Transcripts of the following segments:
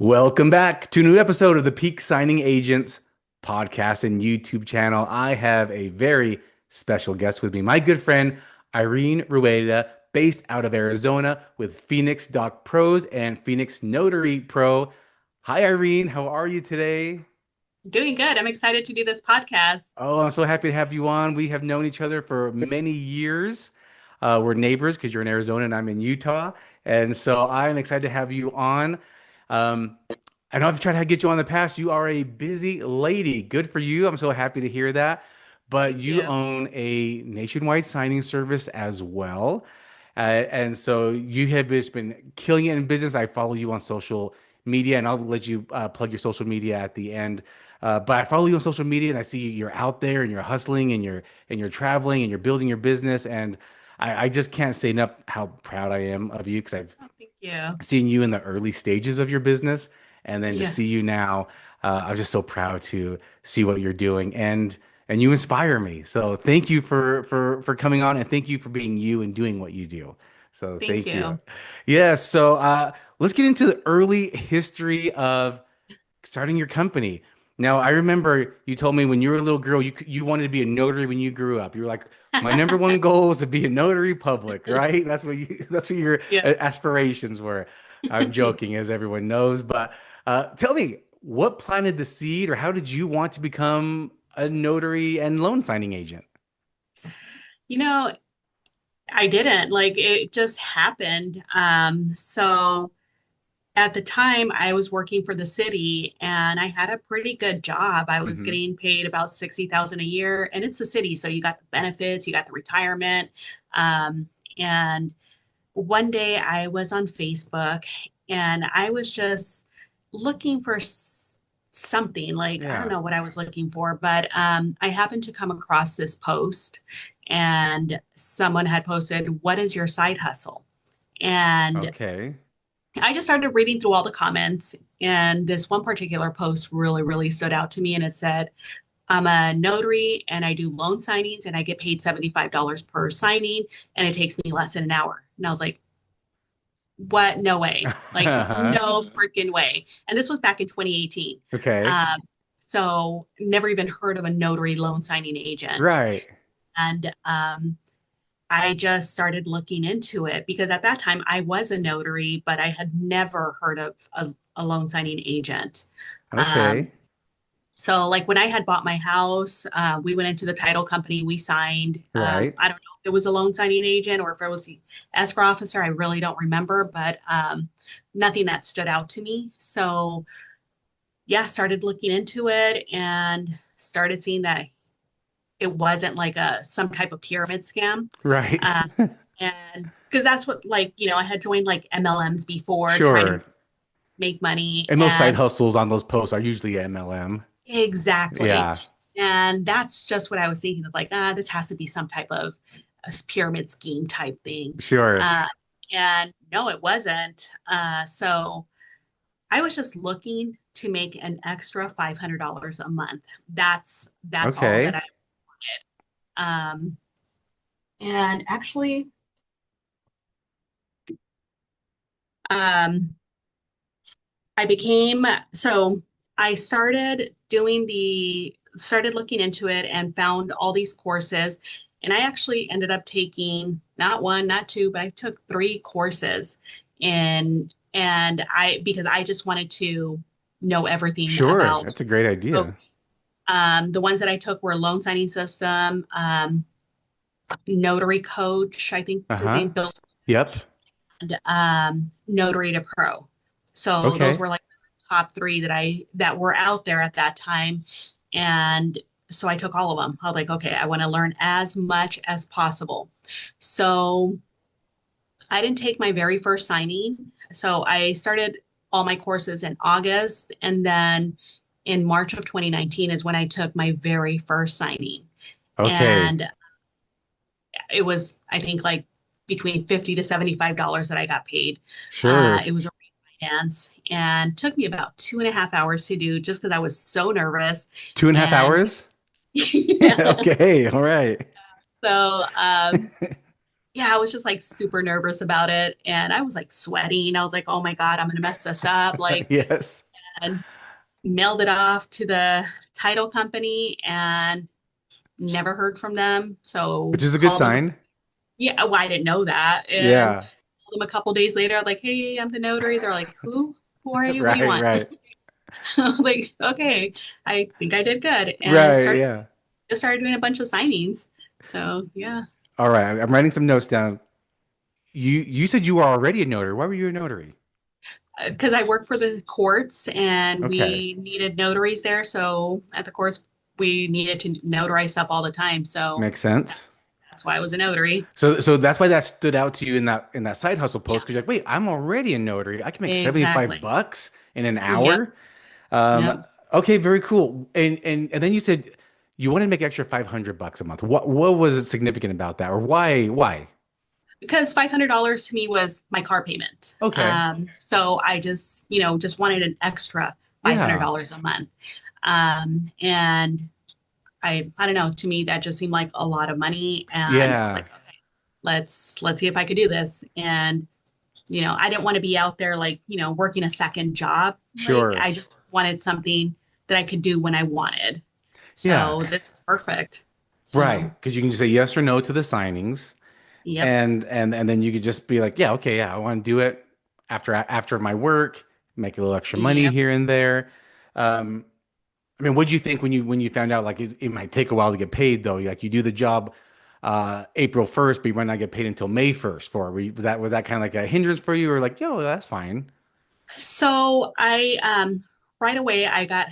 Welcome back to a new episode of the Peak Signing Agents podcast and YouTube channel. I have a very special guest with me, my good friend Irene Rueda, based out of Arizona with Phoenix Doc Pros and Phoenix Notary Pro. Hi, Irene. How are you today? Doing good. I'm excited to do this podcast. Oh, I'm so happy to have you on. We have known each other for many years. We're neighbors because you're in Arizona and I'm in Utah. And so I'm excited to have you on. Um, I know I've tried to get you on in the past. You are a busy lady. Good for you. I'm so happy to hear that. But Thank you you. own a nationwide signing service as well. And so you have just been killing it in business. I follow you on social media, and I'll let you plug your social media at the end. But I follow you on social media, and I see you're out there and you're hustling and you're traveling and you're building your business. And I just can't say enough how proud I am of you because I've Oh, thank you. seen you in the early stages of your business, and then to Yeah. see you now, I'm just so proud to see what you're doing, and you inspire me. So thank you for coming on, and thank you for being you and doing what you do. So Thank thank you. you. Yeah. So let's get into the early history of starting your company. Now, I remember you told me when you were a little girl, you wanted to be a notary when you grew up. You were like, my number one goal was to be a notary public, right? That's what your Yeah. aspirations were. I'm joking, as everyone knows, but tell me, what planted the seed, or how did you want to become a notary and loan signing agent? You know, I didn't like it just happened. So at the time I was working for the city and I had a pretty good job. I was Hmm. getting paid about 60,000 a year and it's a city, so you got the benefits, you got the retirement. Um, and one day I was on Facebook and I was just looking for something like I don't Yeah. know what I was looking for, but I happened to come across this post and someone had posted, "What is your side hustle?" And Okay. I just started reading through all the comments, and this one particular post really, really stood out to me. And it said, I'm a notary and I do loan signings and I get paid $75 per signing and it takes me less than an hour. And I was like, what? No way. Like, no freaking way. And this was back in 2018. Okay. Um, so never even heard of a notary loan signing agent. Right. And I just started looking into it because at that time I was a notary, but I had never heard of a loan signing agent. Um, Okay. so like when I had bought my house, we went into the title company, we signed. Right. I don't know if it was a loan signing agent or if it was the escrow officer. I really don't remember, but nothing that stood out to me. So yeah, started looking into it and started seeing that it wasn't like a some type of pyramid scam. Right. Uh, and because that's what like, I had joined like MLMs before trying to Sure. make money And most side and hustles on those posts are usually MLM. exactly. Yeah, And that's just what I was thinking of like, this has to be some type of a pyramid scheme type thing. sure. Uh, and no, it wasn't. So I was just looking to make an extra $500 a month. That's all that Okay. I and actually um I became so I started looking into it and found all these courses. And I actually ended up taking not one, not two, but I took three courses and I because I just wanted to know everything Sure. about That's a great idea. the ones that I took were loan signing system, notary coach, I think his Uh-huh. name Bill, Yep. and notary to pro. So those Okay. were like the top three that were out there at that time. And so I took all of them. I was like, okay, I want to learn as much as possible. So I didn't take my very first signing. So I started all my courses in August. And then in March of 2019 is when I took my very first signing. Okay. And it was, I think, like between 50 to $75 that I got paid. Sure. It was a refinance and took me about 2.5 hours to do just because I was so nervous. Two and a half And hours? yeah, Okay. All right. so yeah, I was just like super nervous about it. And I was like sweating. I was like, oh my God, I'm gonna mess this up. Like, Yes. and mailed it off to the title company and never heard from them. Which So is a good called them. sign. Yeah, well, I didn't know that. And Yeah. called them a couple days later, like, hey, I'm the notary. They're like, who? Who are you? What do you Right, want? right. I was like, okay, I think I did good. And Right, yeah. just started doing a bunch of signings. So yeah. All right, I'm writing some notes down. You said you were already a notary. Why were you a notary? Because I work for the courts and Okay. we needed notaries there. So at the courts, we needed to notarize stuff all the time. So Makes sense. that's why I was a notary. So that's why that stood out to you in that side hustle Yeah, post because you're like, wait, I'm already a notary. I can make 75 exactly. bucks in an Yep. hour. Um, Yep. okay, very cool. And then you said you wanted to make extra 500 bucks a month. What was it significant about that, or why? Because $500 to me was my car payment. Okay. So I just, just wanted an extra Yeah. $500 a month. And I don't know, to me, that just seemed like a lot of money. And I was Yeah. like, okay, let's see if I could do this. And I didn't want to be out there like, working a second job. Like Sure. I just wanted something that I could do when I wanted. Yeah. So this is perfect. Right. So, Because you can just say yes or no to the signings. yep. And then you could just be like, yeah, okay, yeah, I want to do it after my work, make a little extra money Yep. here and there. Um, I mean, what did you think when you found out like it might take a while to get paid though? Like you do the job April 1st, but you might not get paid until May 1st for it. Was that kind of like a hindrance for you or like, yo, that's fine. So right away I got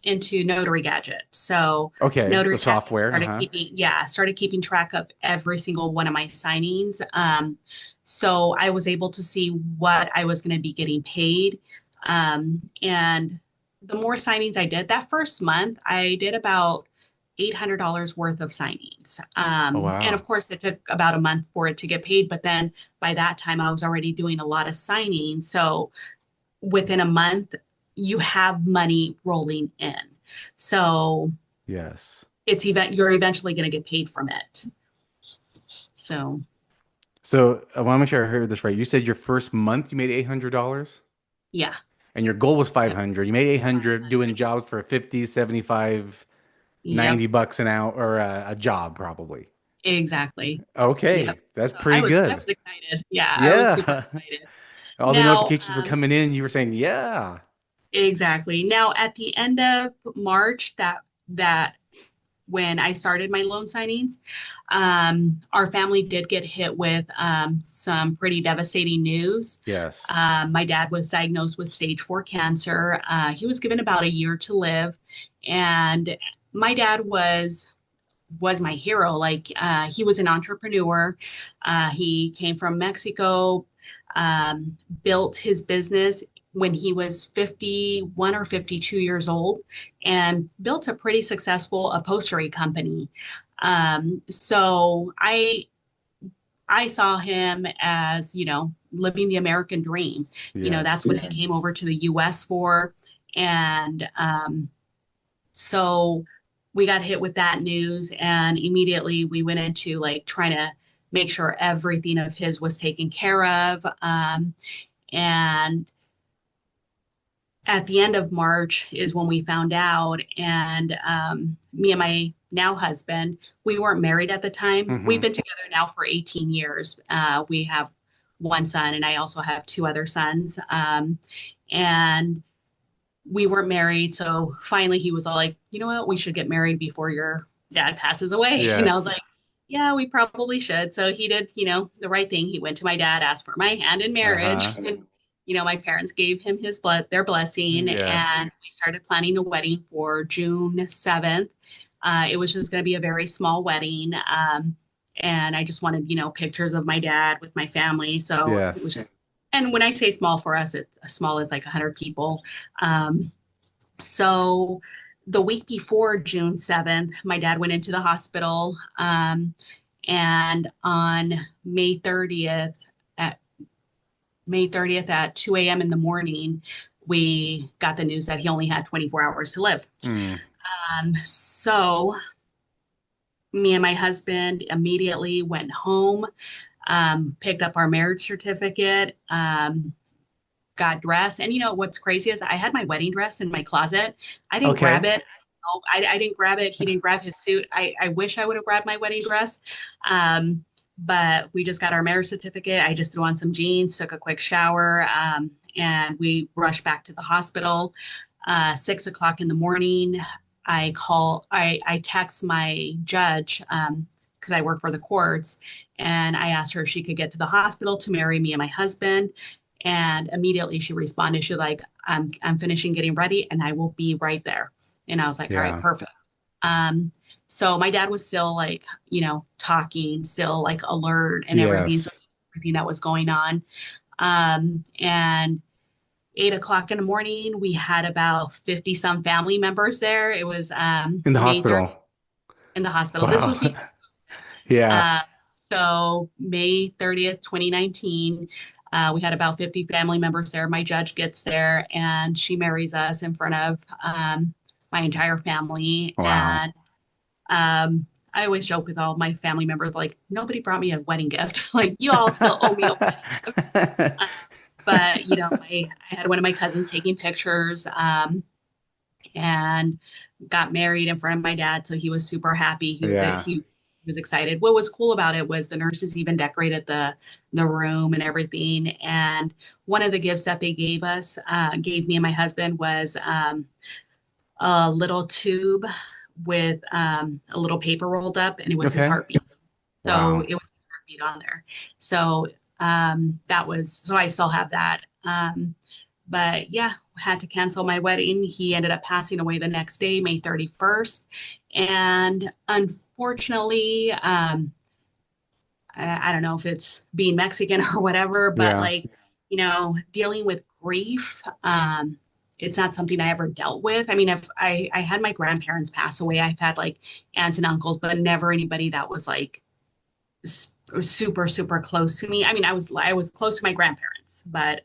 into notary gadget. So Okay, the notary gadget software, started uh-huh. keeping track of every single one of my signings. So I was able to see what I was going to be getting paid. And the more signings I did that first month, I did about $800 worth of signings. Oh And of wow. course, it took about a month for it to get paid. But then by that time, I was already doing a lot of signings. So within a month, you have money rolling in. So Yes. you're eventually going to get paid from it. So So I want to make sure I heard this right. You said your first month you made $800 yeah, and your goal was yep, 500. You made 800 doing 500. jobs for 50, 75, Yep, 90 bucks an hour or a job probably. exactly. Yep. Okay, that's So pretty I good. was excited. Yeah, I was super Yeah. excited. All the Now, notifications were coming in. You were saying, yeah. exactly. Now at the end of March, that when I started my loan signings, our family did get hit with some pretty devastating news. Yes. My dad was diagnosed with stage 4 cancer. He was given about a year to live, and my dad was my hero. Like he was an entrepreneur. He came from Mexico, built his business when he was 51 or 52 years old, and built a pretty successful upholstery company. So I saw him as, living the American dream. That's Yes. what he came over to the US for. And so we got hit with that news, and immediately we went into like trying to make sure everything of his was taken care of. And at the end of March is when we found out. And me and my now husband, we weren't married at the time. We've Hmm. been together now for 18 years. We have one son, and I also have two other sons. And we weren't married. So finally, he was all like, you know what? We should get married before your dad passes away. And I was Yes. like, yeah, we probably should. So he did, the right thing. He went to my dad, asked for my hand in marriage. Uh-huh. And, my parents gave him their blessing. Yes. And we started planning a wedding for June 7th. It was just going to be a very small wedding. And I just wanted, pictures of my dad with my family. So it was Yes. just, and when I say small for us, it's as small as like 100 people. Um, so the week before June 7th, my dad went into the hospital. And on May 30th, at May 30th at 2 a.m. in the morning, we got the news that he only had 24 hours to live. Mm. So Me and my husband immediately went home, picked up our marriage certificate, got dressed. And you know what's crazy is I had my wedding dress in my closet. I didn't grab Okay. it. No, I didn't grab it. He didn't grab his suit. I wish I would have grabbed my wedding dress. Um, but we just got our marriage certificate. I just threw on some jeans, took a quick shower, and we rushed back to the hospital. 6 o'clock in the morning, I text my judge, because I work for the courts, and I asked her if she could get to the hospital to marry me and my husband. And immediately she responded, she's like, I'm finishing getting ready and I will be right there. And I was like, all right, Yeah. perfect. Um, so my dad was still like, talking, still like alert and everything. So Yes. everything that was going on. And 8 o'clock in the morning, we had about 50 some family members there. It was In the May 30th hospital. in the hospital. This Wow. was before. Yeah. Uh, so May 30th, 2019, we had about 50 family members there. My judge gets there and she marries us in front of my entire family. Wow. And I always joke with all my family members, like, nobody brought me a wedding gift. Like, you all still owe me a wedding gift. Um, but, I had one of my cousins taking pictures, and got married in front of my dad. So he was super happy. Yeah. He was excited. What was cool about it was the nurses even decorated the room and everything. And one of the gifts that they gave me and my husband, was a little tube with a little paper rolled up, and it was his Okay. heartbeat. So Wow. it was his heartbeat on there. So so I still have that. But yeah, had to cancel my wedding. He ended up passing away the next day, May 31st. And unfortunately, I don't know if it's being Mexican or whatever, but Yeah. like, dealing with grief, it's not something I ever dealt with. I mean, if I had my grandparents pass away, I've had like aunts and uncles, but never anybody that was like super, super close to me. I mean, I was close to my grandparents, but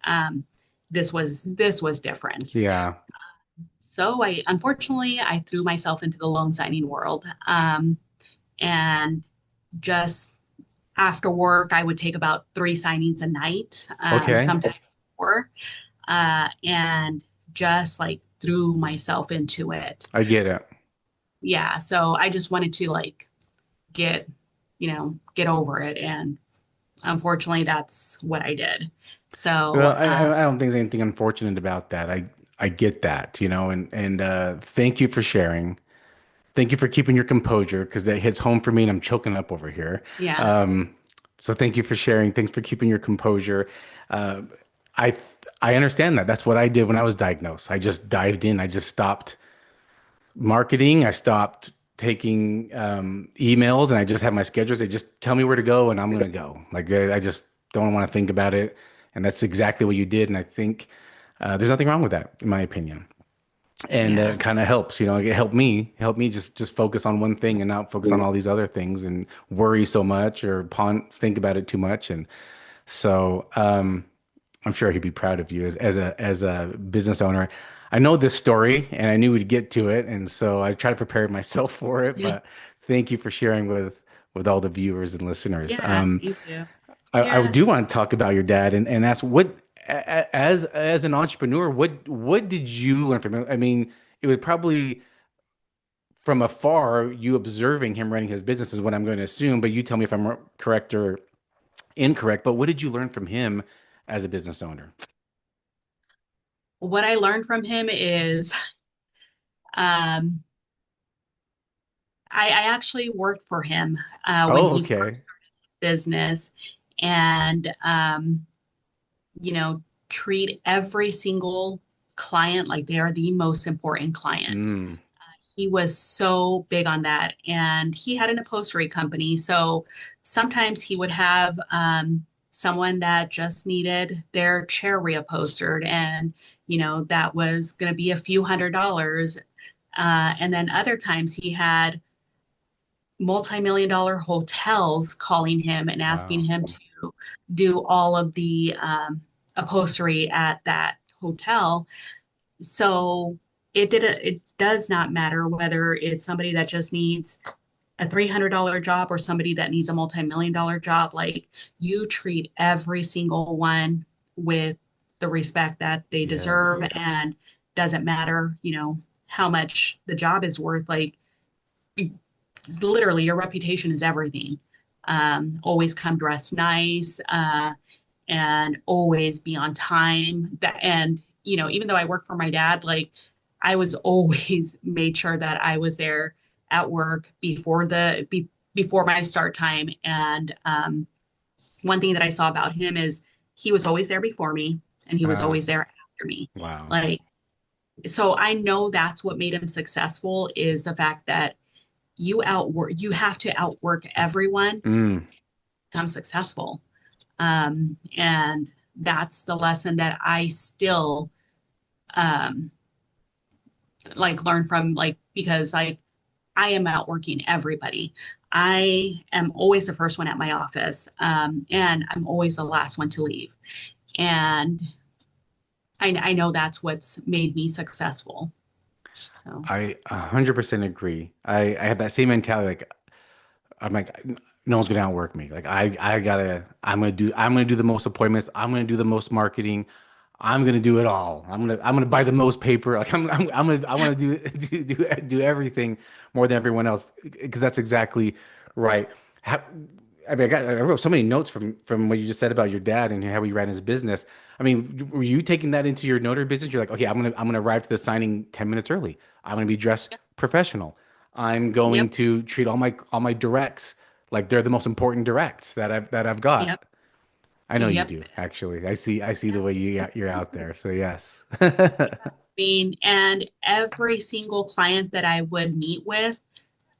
this was different. Yeah. So I threw myself into the loan signing world. And just after work, I would take about 3 signings a night, Okay. sometimes 4, and just like threw myself into it. I get it. Yeah. So I just wanted to like get, get over it. And unfortunately, that's what I did. Well, So, I don't think there's anything unfortunate about that. I get that, and thank you for sharing. Thank you for keeping your composure because that hits home for me and I'm choking up over here. yeah, Um, so thank you for sharing. Thanks for keeping your composure. Uh, I I understand that. That's what I did when I was diagnosed. I just dived in. I just stopped marketing. I stopped taking emails and I just have my schedules. They just tell me where to go and I'm going to go. Like I just don't want to think about it. And that's exactly what you did. And I think there's nothing wrong with that, in my opinion. And yeah, it kind of helps, it help me just focus on one thing and not focus on all these other things and worry so much or think about it too much. And so, I'm sure he'd be proud of you as a business owner. I know this story and I knew we'd get to it, and so I try to prepare myself for it. But thank you for sharing with all the viewers and listeners. yeah. Thank you. I do Yes. want to talk about your dad and ask as an entrepreneur, what did you learn from him? I mean, it was probably from afar, you observing him running his business is what I'm going to assume, but you tell me if I'm correct or incorrect. But what did you learn from him as a business owner? What I learned from him is, um, I actually worked for him when Oh, he okay. first business, and you know, treat every single client like they are the most important client. Mm, He was so big on that, and he had an upholstery company. So sometimes he would have someone that just needed their chair reupholstered, and that was going to be a few $100s. And then other times he had multi-million dollar hotels calling him and asking wow. him to do all of the upholstery at that hotel. So it does not matter whether it's somebody that just needs a $300 job or somebody that needs a multi-million dollar job, like you treat every single one with the respect that they deserve Yes. and doesn't matter, how much the job is worth. Like literally your reputation is everything. Always come dressed nice, and always be on time. And even though I work for my dad, like I was always made sure that I was there at work before my start time. And one thing that I saw about him is he was always there before me, and he was Uh, always there after me. wow. Like, so I know that's what made him successful, is the fact that you have to outwork everyone to Mm. become successful. And that's the lesson that I still um, like learn from, like, because I am outworking everybody. I am always the first one at my office, and I'm always the last one to leave. And I know that's what's made me successful. So, I 100% agree. I have that same mentality. Like I'm like, no one's gonna outwork me. Like I'm gonna do the most appointments. I'm gonna do the most marketing. I'm gonna do it all. I'm gonna buy the most paper. Like I want to do everything more than everyone else because that's exactly right. How, I wrote so many notes from what you just said about your dad and how he ran his business. I mean, were you taking that into your notary business? You're like, okay, I'm gonna arrive to the signing 10 minutes early. I'm gonna be dressed yep, professional. I'm going yep, to treat all my directs like they're the most important directs that I've got. yep, I know you yep. do, actually. I see the way you're out there. So yes. Being and every single client that I would meet with,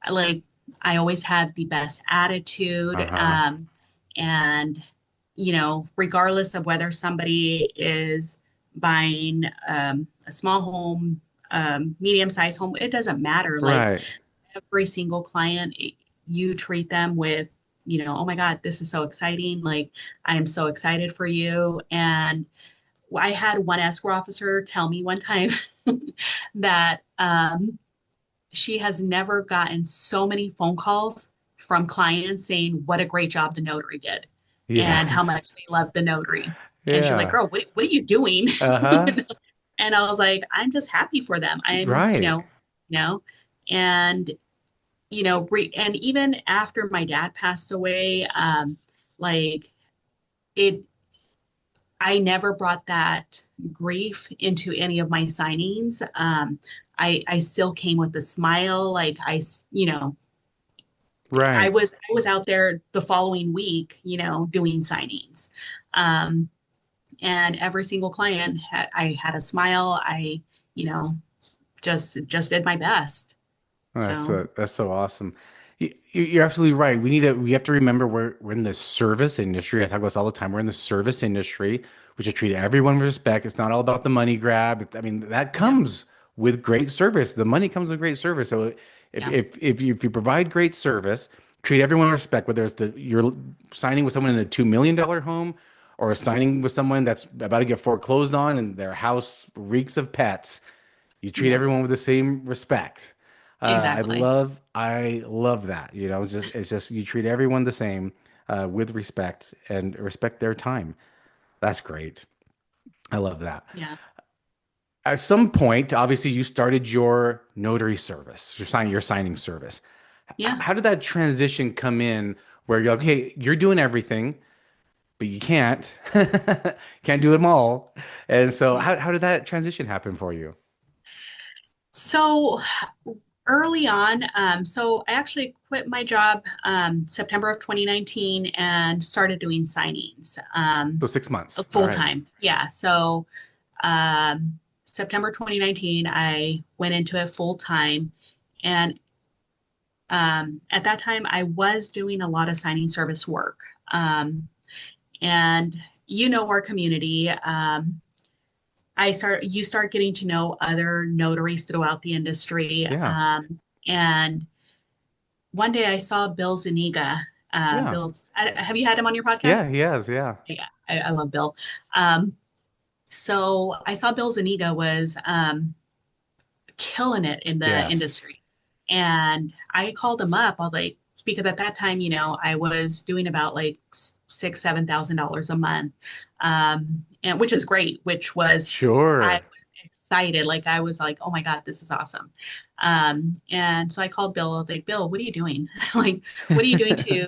like I always had the best attitude. Uh-huh. And, regardless of whether somebody is buying a small home, medium-sized home, it doesn't matter. Like Right. every single client, you treat them with, oh my God, this is so exciting. Like I am so excited for you. And I had one escrow officer tell me one time that she has never gotten so many phone calls from clients saying what a great job the notary did and how Yes. much they love the notary. And she's like, Yeah. girl, what are you doing? Uh-huh. And I was like, I'm just happy for them. I'm, Right. you know, and, and even after my dad passed away, like it, I never brought that grief into any of my signings. I still came with a smile. Like Right. I was out there the following week, doing signings. Um, and every single client I had a smile. I, you know, just did my best. So That's so awesome. You're absolutely right. We have to remember we're in the service industry. I talk about this all the time. We're in the service industry. We should treat everyone with respect. It's not all about the money grab. I mean, that yeah, comes with great service. The money comes with great service. So yeah, if you provide great service, treat everyone with respect, whether it's you're signing with someone in a $2 million home or signing with someone that's about to get foreclosed on and their house reeks of pets. You treat yeah, everyone with the same respect. exactly. I love that. You know, it's just you treat everyone the same with respect and respect their time. That's great. I love that. Yeah, At some point, obviously, you started your notary service, your signing service. yeah. How did that transition come in where you're like, okay, you're doing everything, but you can't can't do them all. And so Yeah. how did that transition happen for you? So early on, so I actually quit my job September of 2019 and started doing signings So 6 months. All full right. time. Yeah. So September 2019, I went into it full time. And at that time, I was doing a lot of signing service work. And our community. You start getting to know other notaries throughout the industry. Yeah. And one day I saw Bill Zuniga. Yeah. Have you had him on your Yeah, podcast? he has. Yeah. Yeah, I love Bill. Um, so I saw Bill Zuniga was killing it in the Yes. industry. And I called him up. I was like, because at that time, I was doing about like six, $7,000 a month, and which is great. I Sure. was excited. Like I was like, oh my God, this is awesome. And so I called Bill. I was like, Bill, what are you doing? Like, what are you doing to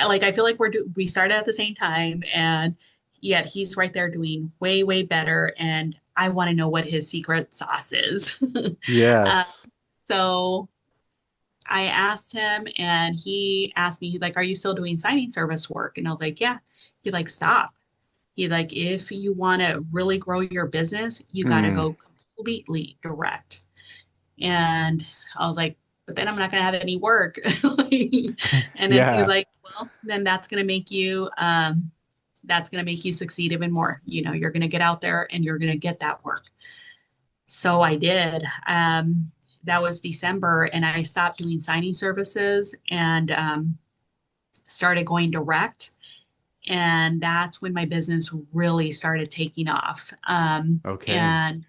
like? I feel like we started at the same time, and yet he's right there doing way, way better. And I want to know what his secret sauce is. uh, Yes. so I asked him and he asked me, he's like, are you still doing signing service work? And I was like, yeah. He's like, stop. He's like, if you want to really grow your business, you got to Mm. go completely direct. And I was like, but then I'm not going to have any work. And then he's Yeah. like, well, then that's going to make you succeed even more. You're going to get out there and you're going to get that work. So I did. That was December, and I stopped doing signing services and started going direct. And that's when my business really started taking off. Okay. And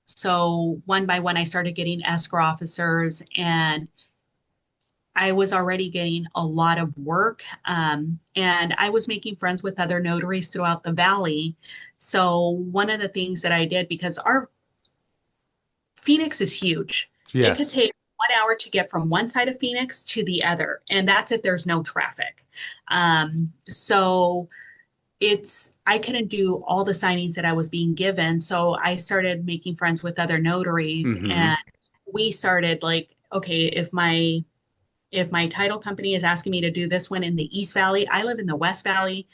so one by one, I started getting escrow officers, and I was already getting a lot of work. And I was making friends with other notaries throughout the valley. So one of the things that I did, because our Phoenix is huge. It could Yes. take 1 hour to get from one side of Phoenix to the other, and that's if there's no traffic. So I couldn't do all the signings that I was being given. So I started making friends with other notaries, Hmm. and we started like, okay, if my title company is asking me to do this one in the East Valley, I live in the West Valley.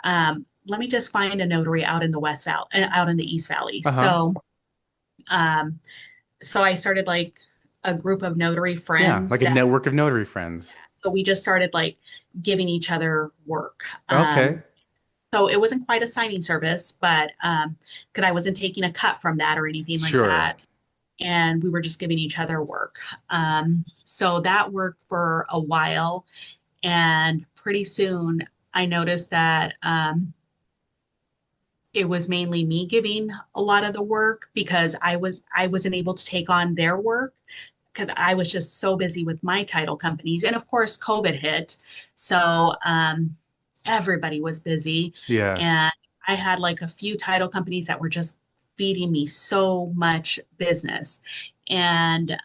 Let me just find a notary out in the West Valley, out in the East Valley. Uh-huh. Um, so I started like a group of notary Yeah, friends like a that network of notary friends. so we just started like giving each other work. Okay. So it wasn't quite a signing service, but because I wasn't taking a cut from that or anything like Sure. that. And we were just giving each other work. So that worked for a while. And pretty soon I noticed that it was mainly me giving a lot of the work because I wasn't able to take on their work because I was just so busy with my title companies. And of course, COVID hit. So everybody was busy. Yes. And I had like a few title companies that were just feeding me so much business. And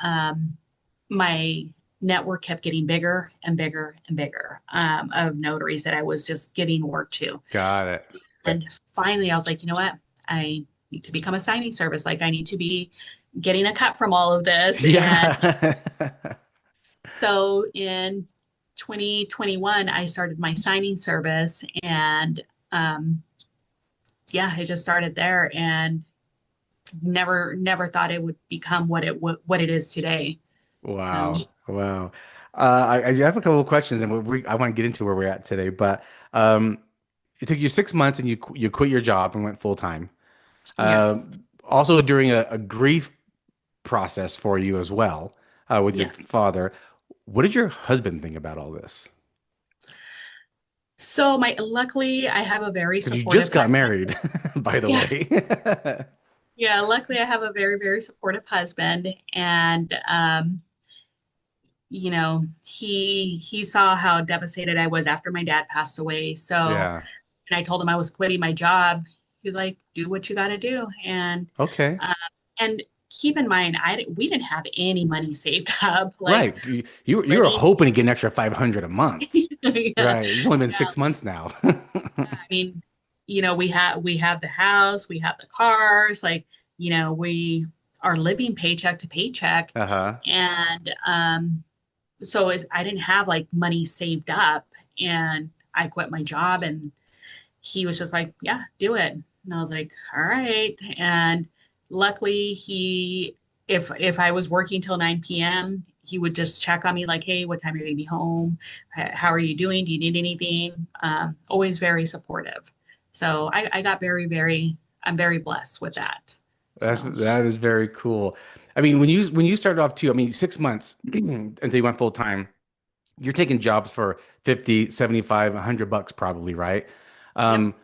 my network kept getting bigger and bigger and bigger of notaries that I was just giving work to. Got it. And finally, I was like, you know what? I need to become a signing service. Like, I need to be getting a cut from all of this. And Yeah. so in 2021, I started my signing service. And yeah, I just started there and never thought it would become what it is today. So, Wow. Wow. I have a couple of questions and I want to get into where we're at today, but um, it took you 6 months and you quit your job and went full time. yes, Also during a grief process for you as well, with your yes. father. What did your husband think about all this? So, luckily, I have a very Because you supportive just got husband. married, by the Yeah. way. Yeah, luckily I have a very, very supportive husband, and he saw how devastated I was after my dad passed away. So, Yeah. and I told him I was quitting my job. He's like, "Do what you got to do," Okay. um, and keep in mind, we didn't have any money saved up. Like Right. You were living, hoping to get an extra 500 a month. yeah, Right. It's only been yeah. 6 months now. I mean, we have the house, we have the cars, like, we are living paycheck to paycheck. Uh-huh. And so I didn't have like money saved up, and I quit my job, and he was just like, yeah, do it. And I was like, all right. And luckily if I was working till 9 p.m., he would just check on me like, hey, what time are you going to be home? How are you doing? Do you need anything? Always very supportive. So I got I'm very blessed with that. So That is very cool. I mean, when you started off too, I mean, 6 months until you went full time, you're taking jobs for 50, 75, $100 probably, right? yep. Um,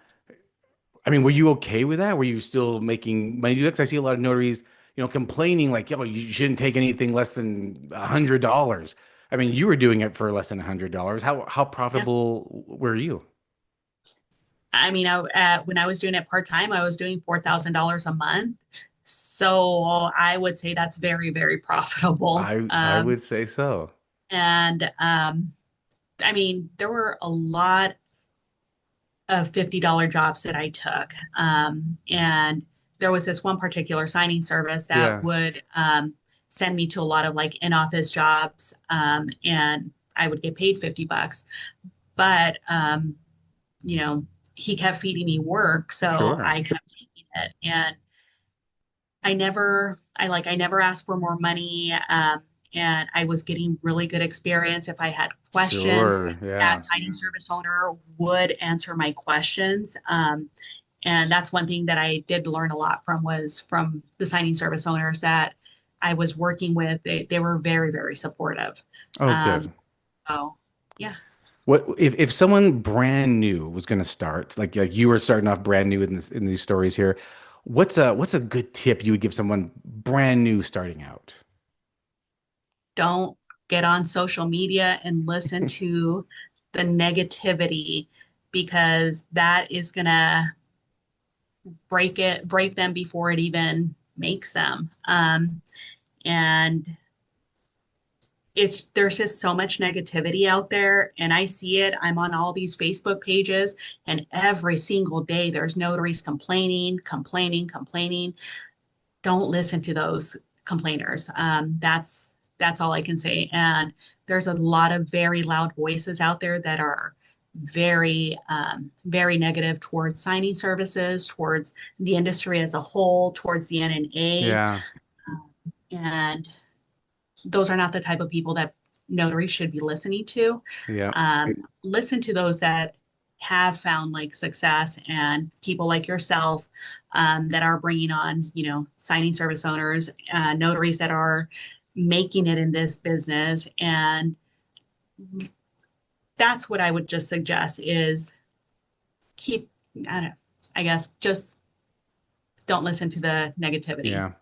I mean, were you okay with that? Were you still making money? Because I see a lot of notaries, complaining like, yo, you shouldn't take anything less than $100. I mean, you were doing it for less than $100. How Yeah. profitable were you? I mean, when I was doing it part time, I was doing $4,000 a month. So I would say that's very, very profitable. I would say so. And I mean, there were a lot of $50 jobs that I took. And there was this one particular signing service that Yeah, would send me to a lot of like in-office jobs, and I would get paid $50. But you know, he kept feeding me work, so sure. I kept taking it. And I never asked for more money. And I was getting really good experience. If I had questions, Sure. that Yeah. signing service owner would answer my questions. And that's one thing that I did learn a lot from was from the signing service owners that I was working with. They were very, very supportive. Oh, Um, good. so yeah, What if someone brand new was going to start, like you were starting off brand new in these stories here, what's a good tip you would give someone brand new starting out? don't get on social media and listen to the negativity because that is gonna break them before it even makes them. And there's just so much negativity out there, and I see it. I'm on all these Facebook pages, and every single day there's notaries complaining, complaining, complaining. Don't listen to those complainers. That's all I can say. And there's a lot of very loud voices out there that are very very negative towards signing services, towards the industry as a whole, towards the NNA, Yeah. and those are not the type of people that notaries should be listening to. Yeah. Listen to those that have found like success and people like yourself, that are bringing on, signing service owners, notaries that are making it in this business. And that's what I would just suggest is keep, I don't know, I guess just don't listen to the negativity. Yeah.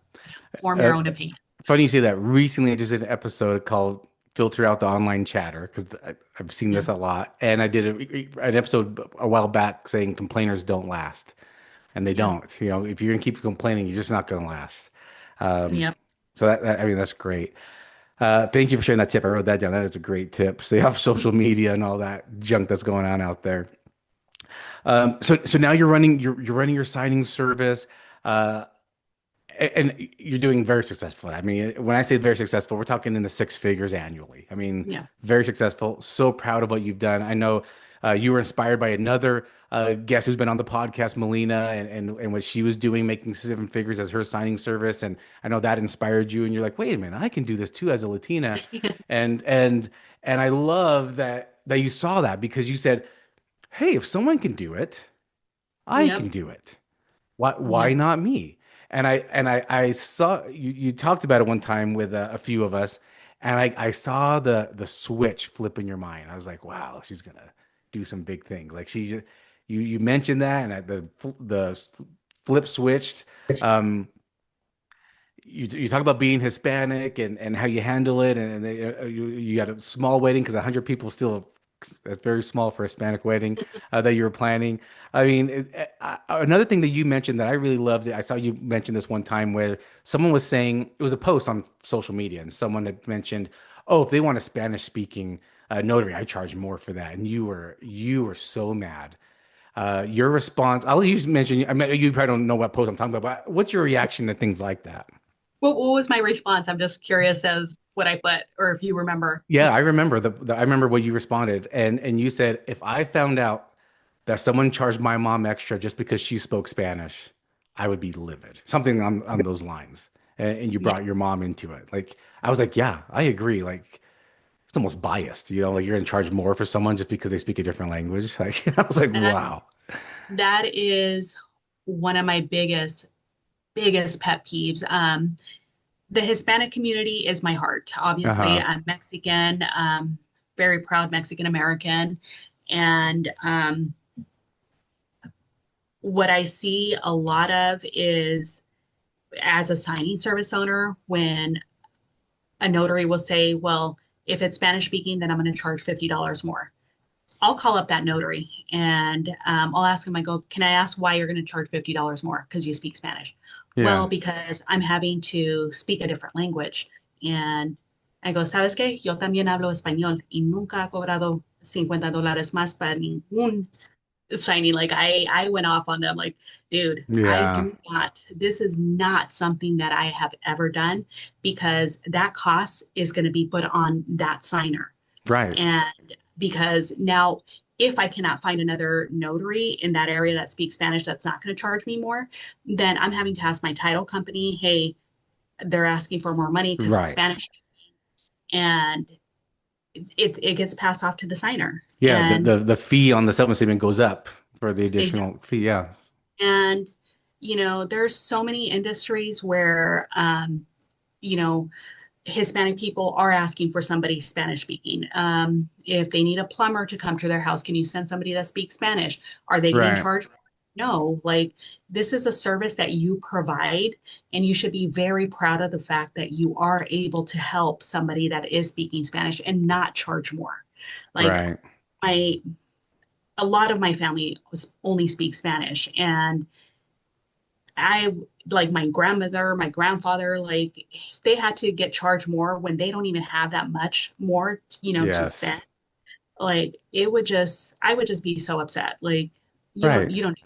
Form Uh, your own opinion. Funny you say that. Recently, I just did an episode called "Filter Out the Online Chatter" because I've seen Yeah. this a lot, and I did an episode a while back saying complainers don't last, and they Yeah. don't. If you're gonna keep complaining, you're just not gonna last. Um, Yep. so I mean, that's great. Thank you for sharing that tip. I wrote that down. That is a great tip. Stay off social media and all that junk that's going on out there. So now you're running your signing service. Uh, and you're doing very successful. I mean, when I say very successful, we're talking in the six figures annually. I mean, Yeah. very successful. So proud of what you've done. I know you were inspired by another guest who's been on the podcast, Melina, and what she was doing, making seven figures as her signing service. And I know that inspired you. And you're like, wait a minute, I can do this too as a Latina. And and and I love that you saw that because you said, hey, if someone can do it, I Yep. can do it. Why Yep. not me? And I saw you talked about it one time with a few of us, and I saw the switch flip in your mind. I was like, wow, she's gonna do some big things. Like she just you mentioned that, and the flip switched. Um, you talk about being Hispanic and how you handle it, and you got a small wedding because 100 people still that's very small for a Hispanic wedding that you were planning. I mean, another thing that you mentioned that I really loved, I saw you mention this one time where someone was saying it was a post on social media, and someone had mentioned, "Oh, if they want a Spanish speaking notary, I charge more for that," and you were so mad. Your response, I'll use mention. I mean, you probably don't know what post I'm talking about, but what's your reaction to things like that? What was my response? I'm just curious as what I put, or if you remember. Yeah, I remember I remember what you responded, and you said if I found out that someone charged my mom extra just because she spoke Spanish, I would be livid. Something on those lines. And you Yeah. brought your mom into it. Like I was like, yeah, I agree. Like it's almost biased, like you're gonna charge more for someone just because they speak a different language. Like I was like, That wow. that is one of my biggest pet peeves. The Hispanic community is my heart. Obviously, Uh-huh. I'm Mexican, very proud Mexican American, and what I see a lot of is as a signing service owner, when a notary will say, well, if it's Spanish speaking, then I'm going to charge $50 more. I'll call up that notary and I'll ask him, I go, can I ask why you're going to charge $50 more? Because you speak Spanish. Yeah. Well, because I'm having to speak a different language. And I go, ¿sabes qué? Yo también hablo español y nunca he cobrado $50 más para ningún signing. Like I went off on them like, dude, I Yeah. do not, this is not something that I have ever done because that cost is going to be put on that signer. Right. And because now, if I cannot find another notary in that area that speaks Spanish that's not going to charge me more, then I'm having to ask my title company, hey, they're asking for more money because it's Right. Spanish. And it gets passed off to the signer. Yeah. The, And the the fee on the settlement statement goes up for the exactly. additional fee. Yeah. And, there's so many industries where, you know, Hispanic people are asking for somebody Spanish speaking. If they need a plumber to come to their house, can you send somebody that speaks Spanish? Are they getting Right. charged? No, like this is a service that you provide, and you should be very proud of the fact that you are able to help somebody that is speaking Spanish and not charge more. Like Right. my, a lot of my family only speaks Spanish, and I like my grandmother, my grandfather, like if they had to get charged more when they don't even have that much more, to spend, Yes. like I would just be so upset. Like Right. you don't,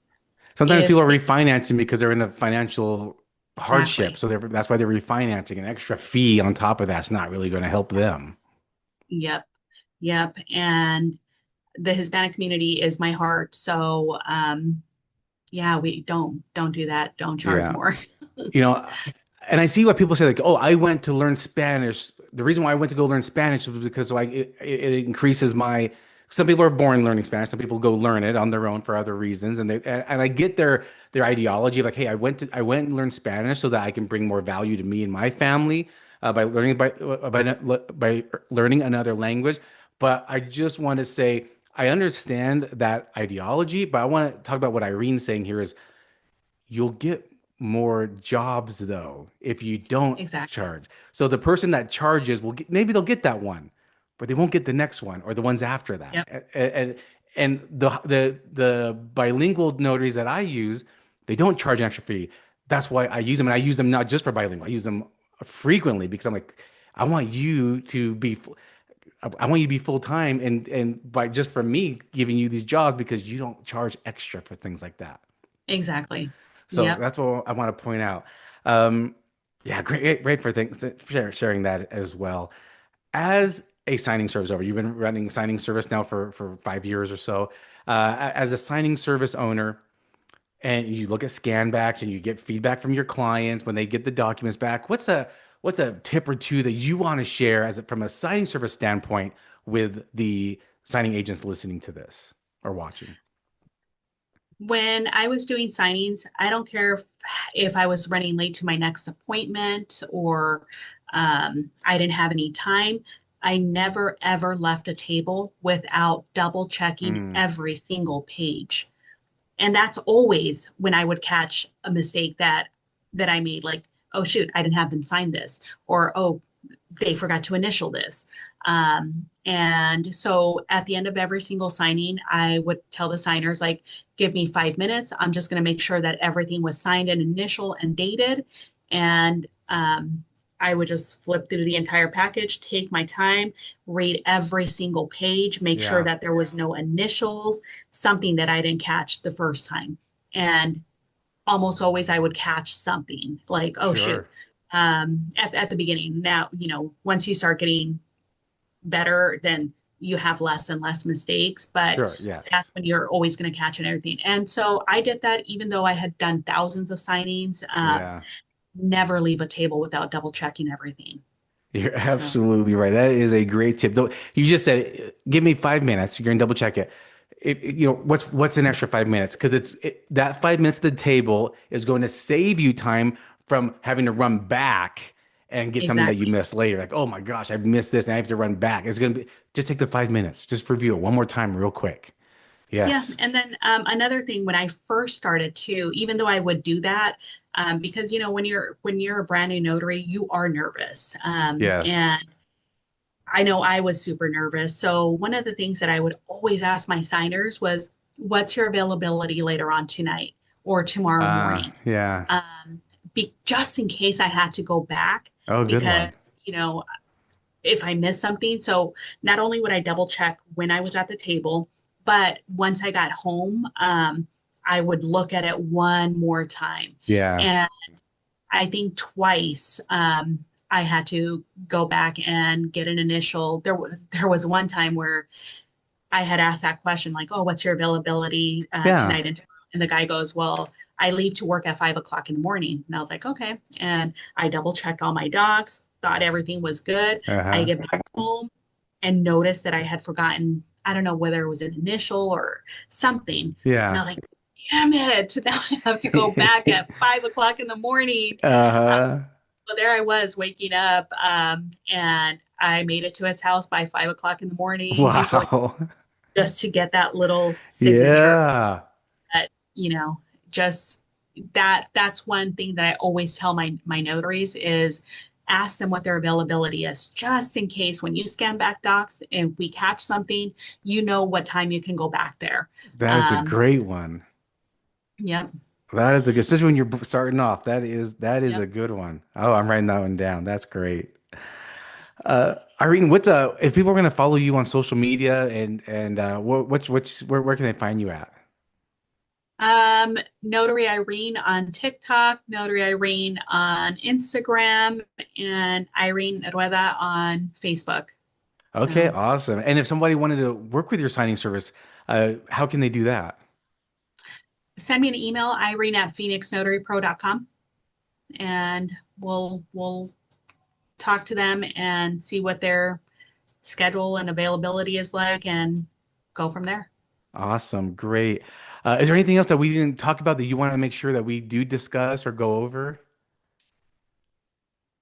Sometimes if people are they, refinancing because they're in a financial hardship. exactly. So that's why they're refinancing. An extra fee on top of that's not really going to help them. Yep. Yep. And the Hispanic community is my heart. So, yeah, we don't do that. Don't charge Yeah. more. You know, and I see what people say like, "Oh, I went to learn Spanish. The reason why I went to go learn Spanish was because like it increases my." Some people are born learning Spanish. Some people go learn it on their own for other reasons, and I get their ideology of like, "Hey, I went and learned Spanish so that I can bring more value to me and my family by learning by learning another language." But I just want to say I understand that ideology, but I want to talk about what Irene's saying here is you'll get more jobs though if you don't Exactly. charge. So the person that charges will get, maybe they'll get that one, but they won't get the next one or the ones after that. Yep. And the bilingual notaries that I use, they don't charge an extra fee. That's why I use them, and I use them not just for bilingual. I use them frequently because I'm like, I want you to be, I want you to be full time, and by just for me giving you these jobs because you don't charge extra for things like that. Exactly. So Yep. that's what I want to point out. Um, yeah, great for things sharing that as well. As a signing service owner, you've been running signing service now for 5 years or so. As a signing service owner, and you look at scan backs and you get feedback from your clients when they get the documents back, what's a tip or two that you want to share from a signing service standpoint with the signing agents listening to this or watching? When I was doing signings, I don't care if I was running late to my next appointment or I didn't have any time. I never ever left a table without double checking Mm, every single page. And that's always when I would catch a mistake that I made, like, oh shoot, I didn't have them sign this, or oh, they forgot to initial this. And so at the end of every single signing, I would tell the signers, like, give me 5 minutes. I'm just going to make sure that everything was signed and initial and dated. And I would just flip through the entire package, take my time, read every single page, make sure yeah, that there was no initials, something that I didn't catch the first time. And almost always I would catch something like, oh shoot, sure. at the beginning. Now, once you start getting better, then you have less and less mistakes, but Sure, that's yes. when you're always going to catch and everything. And so I did that even though I had done thousands of signings, Yeah. never leave a table without double checking everything. You're So absolutely right. That is a great tip. Though you just said, give me 5 minutes. You're gonna double check it. What's an extra 5 minutes? Because that 5 minutes at the table is going to save you time from having to run back and get something that you exactly. missed later. Like, oh my gosh, I missed this and I have to run back. It's gonna be just take the 5 minutes. Just review it one more time real quick. Yeah. Yes. And then another thing, when I first started too, even though I would do that, because when you're a brand new notary, you are nervous. Yes. And I know I was super nervous. So one of the things that I would always ask my signers was, "What's your availability later on tonight or tomorrow morning?" Yeah. Um, just in case I had to go back Oh, good because one. you know if I missed something. So not only would I double check when I was at the table, but once I got home, I would look at it one more time. Yeah. And I think twice I had to go back and get an initial. There was one time where I had asked that question, like, "Oh, what's your availability Yeah. tonight?" And the guy goes, "Well, I leave to work at 5 o'clock in the morning." And I was like, "Okay." And I double checked all my docs, thought everything was good. I Uh-huh. get back home and noticed that I had forgotten, I don't know whether it was an initial or something. And I Yeah. was like, "Damn it." Now I have to go back at 5 o'clock in the morning. Uh-huh. Well, there I was waking up, and I made it to his house by 5 o'clock in the morning, usually Wow. just to get that little signature Yeah. that, just that's one thing that I always tell my notaries is ask them what their availability is, just in case when you scan back docs and we catch something, you know what time you can go back there. That is a Um, great one. yep, That is a good, especially when you're starting off. That is a yep. good one. Oh, I'm writing that one down. That's great. Irene, if people are going to follow you on social media and where can they find you at? Notary Irene on TikTok, Notary Irene on Instagram, and Irene Rueda on Facebook. Okay, So awesome. And if somebody wanted to work with your signing service, how can they do that? send me an email, Irene at phoenixnotarypro.com, and we'll talk to them and see what their schedule and availability is like and go from there. Awesome, great. Is there anything else that we didn't talk about that you want to make sure that we do discuss or go over?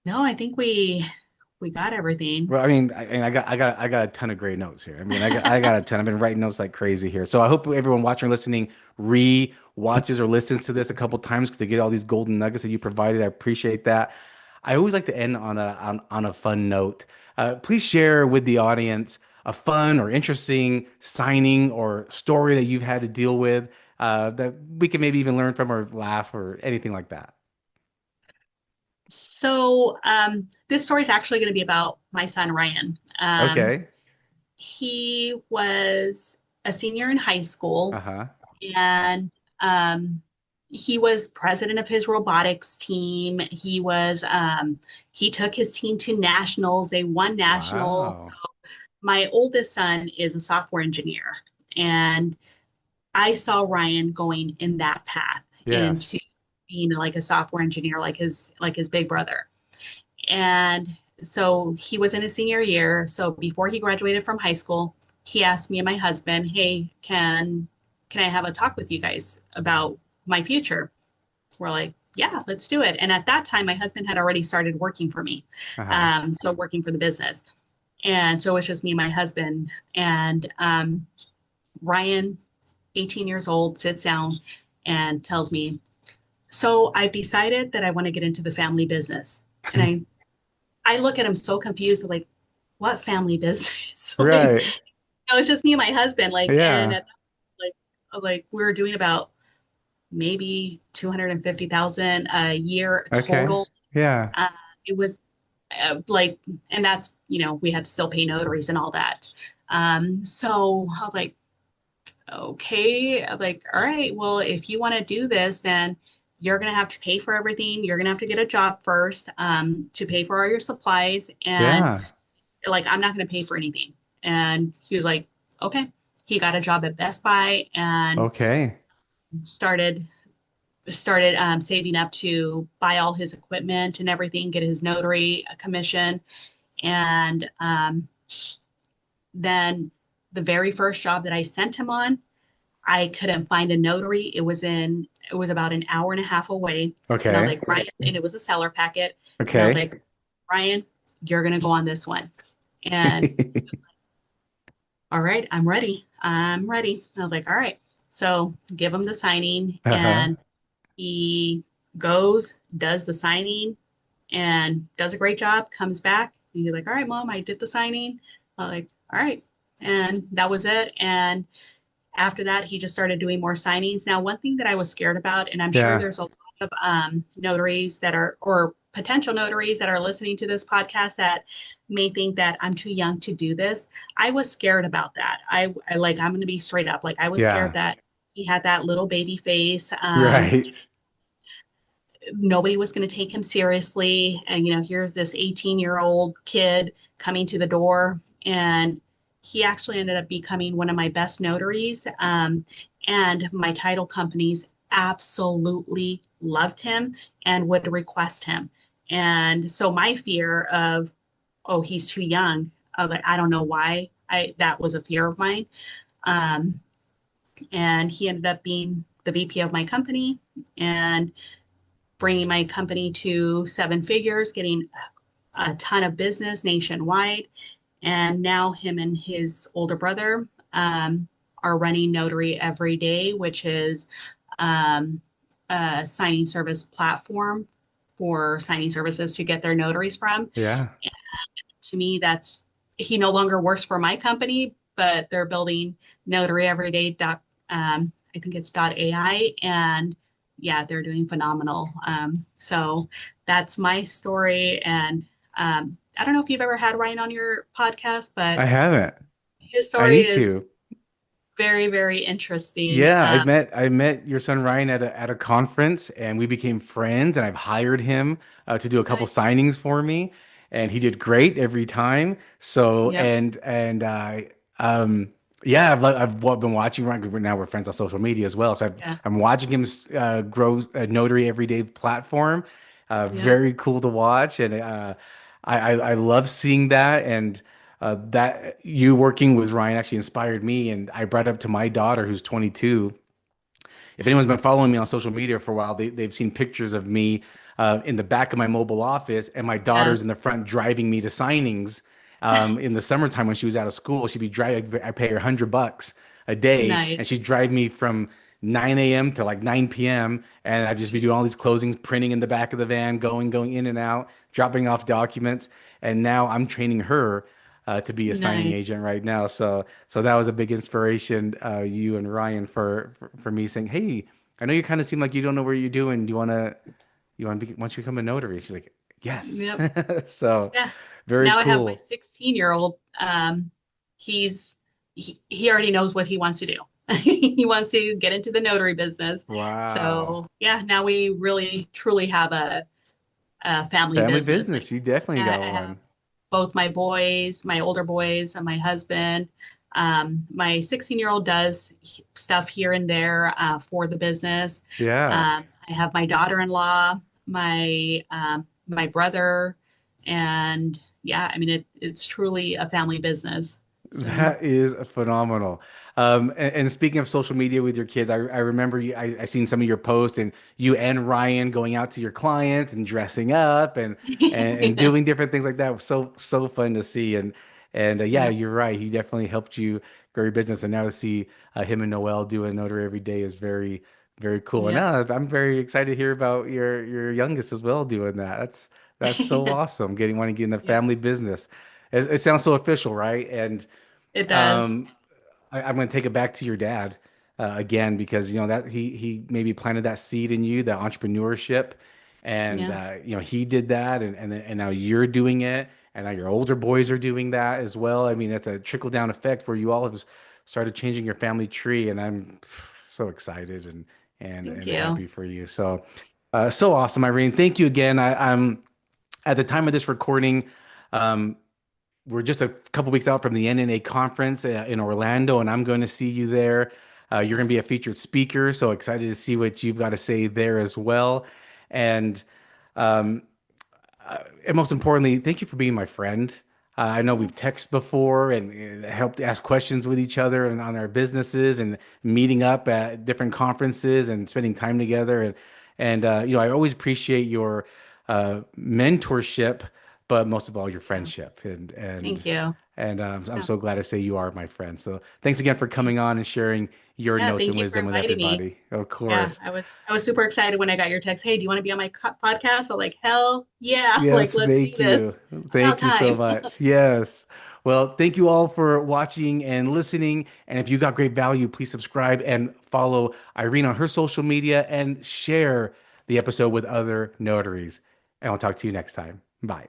No, I think we got everything. Well, I mean, I got a ton of great notes here. I mean, I got a ton. I've been writing notes like crazy here. So I hope everyone watching or listening re-watches or listens to this a couple times to get all these golden nuggets that you provided. I appreciate that. I always like to end on a fun note. Please share with the audience a fun or interesting signing or story that you've had to deal with that we can maybe even learn from or laugh or anything like that. So this story is actually going to be about my son Ryan. Okay. He was a senior in high school, Uh-huh. and he was president of his robotics team. He took his team to nationals. They won nationals. Wow. My oldest son is a software engineer, and I saw Ryan going in that path Yes. into being like a software engineer, like his big brother. And so he was in his senior year. So before he graduated from high school, he asked me and my husband, "Hey, can I have a talk with you guys about my future?" We're like, "Yeah, let's do it." And at that time, my husband had already started working for me, Uh-huh. so working for the business. And so it was just me and my husband. And Ryan, 18 years old, sits down and tells me, "So I've decided that I want to get into the family business." And I look at him so confused, like, "What family business?" Like, Right. it's just me and my husband. Like, and Yeah. at like we were doing about maybe 250,000 a year Okay. total. Yeah. Uh, it was like, and that's, we had to still pay notaries and all that. So I was like, "Okay." I'm like, "All right, well, if you want to do this, then you're going to have to pay for everything. You're going to have to get a job first, to pay for all your supplies. And Yeah. like, I'm not going to pay for anything." And he was like, "Okay." He got a job at Best Buy and Okay. started saving up to buy all his equipment and everything, get his notary commission. And then the very first job that I sent him on, I couldn't find a notary. It was about an hour and a half away. And I was Okay. like, "Ryan," and it was a seller packet. And I was Okay. like, "Ryan, you're gonna go on this one." And "All right, I'm ready. I'm ready." I was like, "All right." So give him the signing, Uh-huh. and he goes, does the signing, and does a great job, comes back, and you're like, all right, mom, I did the signing. I'm like, all right. And that was it. And after that, he just started doing more signings. Now, one thing that I was scared about, and I'm sure Yeah. there's a lot of notaries that are, or potential notaries that are listening to this podcast that may think that I'm too young to do this. I was scared about that. I like, I'm going to be straight up. Like, I was scared Yeah. that he had that little baby face. Right. Nobody was going to take him seriously. And, here's this 18-year-old kid coming to the door. And he actually ended up becoming one of my best notaries. And my title companies absolutely loved him and would request him. And so my fear of, oh, he's too young, I was like, I don't know why. That was a fear of mine. Um, and he ended up being the VP of my company. And bringing my company to seven figures, getting a ton of business nationwide. And now him and his older brother are running Notary Every Day, which is um, a signing service platform for signing services to get their notaries from. Yeah. To me, he no longer works for my company, but they're building Notary Everyday. I think it's .ai, and yeah, they're doing phenomenal. So that's my story, and I don't know if you've ever had Ryan on your podcast, but I haven't. his I story need is to. very, very interesting. Yeah, I met your son Ryan at a conference and we became friends and I've hired him to do a couple Nice. signings for me and he did great every time. So Yep. um yeah, I've been watching Ryan 'cause now we're friends on social media as well. So Yeah. I'm watching him grow a Notary Everyday platform. Yep. Very cool to watch and I love seeing that and that you working with Ryan actually inspired me. And I brought up to my daughter, who's 22. If anyone's been following me on social media for a while, they've seen pictures of me in the back of my mobile office, and my Yeah. daughter's in the front driving me to signings. In the summertime when she was out of school, she'd be driving. I pay her $100 a day, and Nice. she'd drive me from 9 a.m. to like 9 p.m. And I'd just be doing all these closings, printing in the back of the van, going in and out, dropping off documents. And now I'm training her to be a signing Nice. agent right now. So that was a big inspiration, you and Ryan, for me saying, "Hey, I know you kind of seem like you don't know what you're doing. Do you want to once you become a notary?" She's like, "Yes." Yep. So Yeah. very Now I have my cool. 16-year-old. He's he already knows what he wants to do. He wants to get into the notary business. Wow. So yeah, now we really truly have a family Family business. Like business. You definitely I got have one. both my boys, my older boys, and my husband. My 16-year-old does stuff here and there for the business. Yeah. I have my daughter-in-law, my brother, and yeah, I mean it's truly a family business. So That is phenomenal. And speaking of social media with your kids, I remember I seen some of your posts and you and Ryan going out to your clients and dressing up and yeah, doing different things like that. It was so fun to see. And yeah, yeah, you're right. He definitely helped you grow your business. And now to see him and Noel do a notary every day is very cool. And yeah, now I'm very excited to hear about your youngest as well doing that. That's so awesome. Want to get in the yeah. family business. It sounds so official, right? And It does. um, I'm going to take it back to your dad again because you know that he maybe planted that seed in you, that entrepreneurship, and Yeah, he did that, and now you're doing it, and now your older boys are doing that as well. I mean, that's a trickle down effect where you all have started changing your family tree, and I'm so excited and thank and you. happy for you. So awesome, Irene. Thank you again. I'm at the time of this recording. Um, we're just a couple weeks out from the NNA conference in Orlando, and I'm going to see you there. You're going to be a Yes. featured speaker, so excited to see what you've got to say there as well. And um, and most importantly, thank you for being my friend. I know Yeah, we've texted before and helped ask questions with each other and on our businesses and meeting up at different conferences and spending time together. And I always appreciate your mentorship, but most of all, your yeah. friendship. And Thank you. I'm Yeah. so glad to say you are my friend. So thanks again for coming on and sharing your Yeah, notes thank and you for wisdom with inviting me. everybody. Of Yeah, course. I was super excited when I got your text. Hey, do you want to be on my podcast? I'm like, hell yeah, like Yes, let's do thank you. this. About Thank you so time. much. Yes. Well, thank you all for watching and listening. And if you got great value, please subscribe and follow Irene on her social media and share the episode with other notaries. And I'll talk to you next time. Bye.